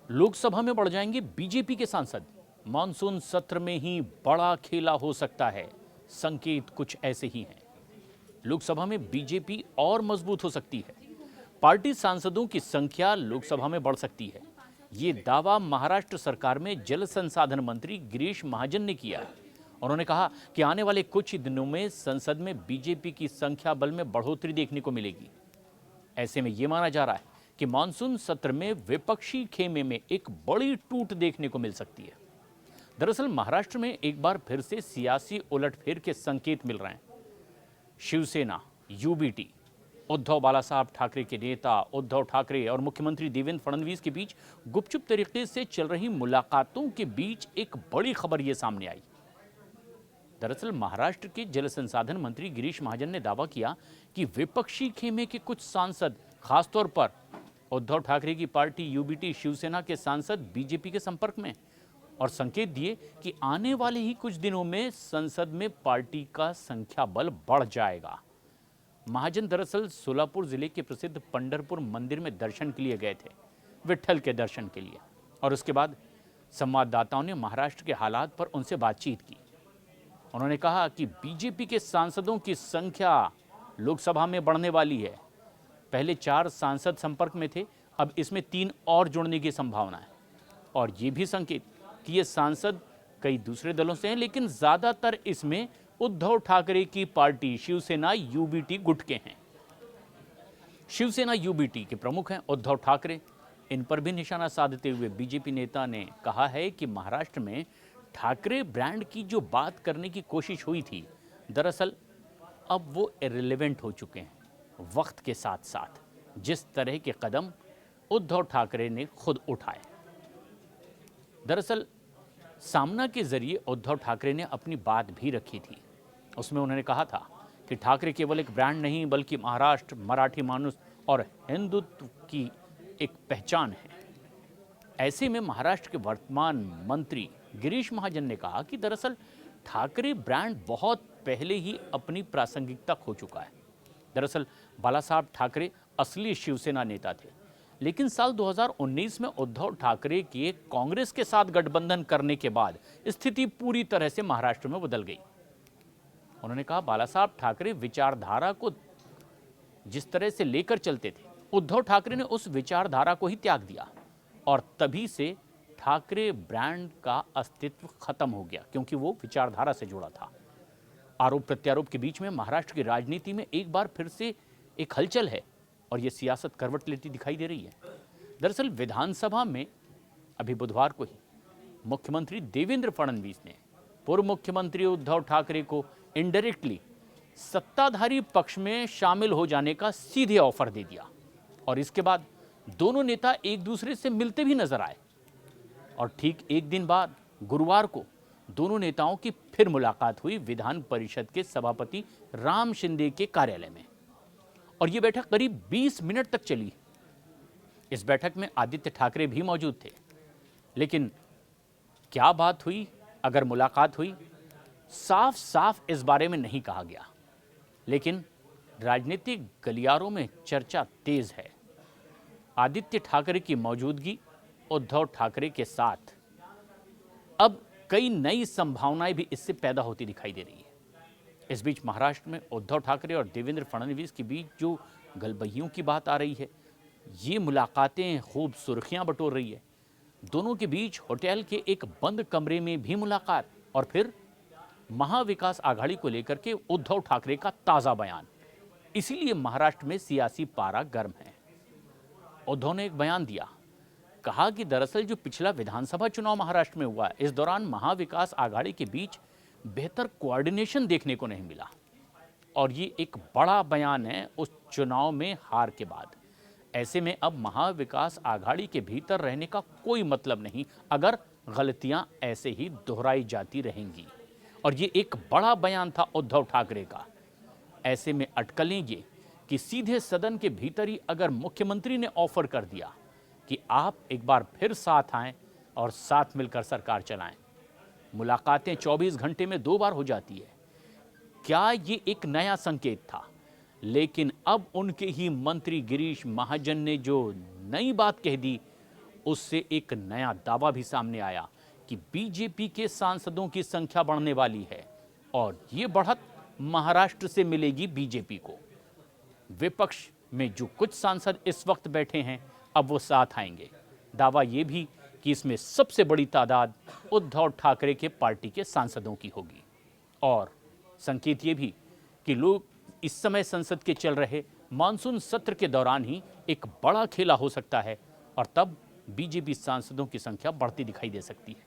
लोकसभा में बढ़ जाएंगे बीजेपी के सांसद। मानसून सत्र में ही बड़ा खेला हो सकता है, संकेत कुछ ऐसे ही हैं। लोकसभा में बीजेपी और मजबूत हो सकती है। पार्टी सांसदों की संख्या लोकसभा में बढ़ सकती है। ये दावा महाराष्ट्र सरकार में जल संसाधन मंत्री गिरीश महाजन ने किया है। उन्होंने कहा कि आने वाले कुछ ही दिनों में संसद में बीजेपी की संख्या बल में बढ़ोतरी देखने को मिलेगी। ऐसे में यह माना जा रहा है कि मानसून सत्र में विपक्षी खेमे में एक बड़ी टूट देखने को मिल सकती है। दरअसल महाराष्ट्र में एक बार फिर से सियासी उलटफेर के संकेत मिल रहे हैं। शिवसेना, यूबीटी, उद्धव बालासाहब ठाकरे के नेता उद्धव ठाकरे और मुख्यमंत्री देवेंद्र फडणवीस के बीच गुपचुप तरीके से चल रही मुलाकातों के बीच एक बड़ी खबर यह सामने आई। दरअसल महाराष्ट्र के जल संसाधन मंत्री गिरीश महाजन ने दावा किया कि विपक्षी खेमे के कुछ सांसद, खासतौर पर उद्धव ठाकरे की पार्टी यूबीटी शिवसेना के सांसद बीजेपी के संपर्क में, और संकेत दिए कि आने वाले ही कुछ दिनों में संसद में पार्टी का संख्या बल बढ़ जाएगा। महाजन दरअसल सोलापुर जिले के प्रसिद्ध पंढरपुर मंदिर में दर्शन के लिए गए थे, विट्ठल के दर्शन के लिए, और उसके बाद संवाददाताओं ने महाराष्ट्र के हालात पर उनसे बातचीत की। उन्होंने कहा कि बीजेपी के सांसदों की संख्या लोकसभा में बढ़ने वाली है। पहले 4 सांसद संपर्क में थे, अब इसमें 3 और जुड़ने की संभावना है। और ये भी संकेत कि ये सांसद कई दूसरे दलों से हैं, लेकिन ज्यादातर इसमें उद्धव ठाकरे की पार्टी शिवसेना यूबीटी गुट के हैं। शिवसेना यूबीटी के प्रमुख हैं उद्धव ठाकरे। इन पर भी निशाना साधते हुए बीजेपी नेता ने कहा है कि महाराष्ट्र में ठाकरे ब्रांड की जो बात करने की कोशिश हुई थी, दरअसल अब वो इररिलेवेंट हो चुके हैं। वक्त के साथ साथ जिस तरह के कदम उद्धव ठाकरे ने खुद उठाए। दरअसल सामना के जरिए उद्धव ठाकरे ने अपनी बात भी रखी थी। उसमें उन्होंने कहा था कि ठाकरे केवल एक ब्रांड नहीं, बल्कि महाराष्ट्र, मराठी मानुष और हिंदुत्व की एक पहचान है। ऐसे में महाराष्ट्र के वर्तमान मंत्री गिरीश महाजन ने कहा कि दरअसल ठाकरे ब्रांड बहुत पहले ही अपनी प्रासंगिकता खो चुका है। दरअसल बालासाहब ठाकरे असली शिवसेना नेता थे, लेकिन साल 2019 में उद्धव ठाकरे के कांग्रेस के साथ गठबंधन करने के बाद स्थिति पूरी तरह से महाराष्ट्र में बदल गई। उन्होंने कहा बालासाहब ठाकरे विचारधारा को जिस तरह से लेकर चलते थे, उद्धव ठाकरे ने उस विचारधारा को ही त्याग दिया, और तभी से ठाकरे ब्रांड का अस्तित्व खत्म हो गया, क्योंकि वो विचारधारा से जुड़ा था। आरोप प्रत्यारोप के बीच में महाराष्ट्र की राजनीति में एक बार फिर से एक हलचल है, और यह सियासत करवट लेती दिखाई दे रही है। दरअसल विधानसभा में अभी बुधवार को ही मुख्यमंत्री देवेंद्र फडणवीस ने पूर्व मुख्यमंत्री उद्धव ठाकरे को इनडायरेक्टली सत्ताधारी पक्ष में शामिल हो जाने का सीधे ऑफर दे दिया, और इसके बाद दोनों नेता एक दूसरे से मिलते भी नजर आए। और ठीक एक दिन बाद गुरुवार को दोनों नेताओं की फिर मुलाकात हुई विधान परिषद के सभापति राम शिंदे के कार्यालय में, और यह बैठक करीब 20 मिनट तक चली। इस बैठक में आदित्य ठाकरे भी मौजूद थे, लेकिन क्या बात हुई, अगर मुलाकात हुई, साफ साफ इस बारे में नहीं कहा गया। लेकिन राजनीतिक गलियारों में चर्चा तेज है। आदित्य ठाकरे की मौजूदगी उद्धव ठाकरे के साथ अब कई नई संभावनाएं भी इससे पैदा होती दिखाई दे रही है। इस बीच महाराष्ट्र में उद्धव ठाकरे और देवेंद्र फडणवीस के बीच जो गलबहियों की बात आ रही है, ये मुलाकातें खूब सुर्खियां बटोर रही है। दोनों के बीच होटल के एक बंद कमरे में भी मुलाकात, और फिर महाविकास आघाड़ी को लेकर के उद्धव ठाकरे का ताजा बयान। इसीलिए महाराष्ट्र में सियासी पारा गर्म है। उद्धव ने एक बयान दिया, कहा कि दरअसल जो पिछला विधानसभा चुनाव महाराष्ट्र में हुआ, इस दौरान महाविकास आघाड़ी के बीच बेहतर कोऑर्डिनेशन देखने को नहीं मिला, और ये एक बड़ा बयान है उस चुनाव में हार के बाद। ऐसे में अब महाविकास आघाड़ी के भीतर रहने का कोई मतलब नहीं अगर गलतियां ऐसे ही दोहराई जाती रहेंगी, और ये एक बड़ा बयान था उद्धव ठाकरे का। ऐसे में अटकलें ये कि सीधे सदन के भीतर ही अगर मुख्यमंत्री ने ऑफर कर दिया कि आप एक बार फिर साथ आएं और साथ मिलकर सरकार चलाएं, मुलाकातें 24 घंटे में 2 बार हो जाती है। क्या ये एक नया संकेत था? लेकिन अब उनके ही मंत्री गिरीश महाजन ने जो नई बात कह दी, उससे एक नया दावा भी सामने आया कि बीजेपी के सांसदों की संख्या बढ़ने वाली है और ये बढ़त महाराष्ट्र से मिलेगी बीजेपी को। विपक्ष में जो कुछ सांसद इस वक्त बैठे हैं, अब वो साथ आएंगे। दावा ये भी कि इसमें सबसे बड़ी तादाद उद्धव ठाकरे के पार्टी के सांसदों की होगी। और संकेत ये भी कि लोग इस समय संसद के चल रहे मानसून सत्र के दौरान ही एक बड़ा खेला हो सकता है और तब बीजेपी सांसदों की संख्या बढ़ती दिखाई दे सकती है।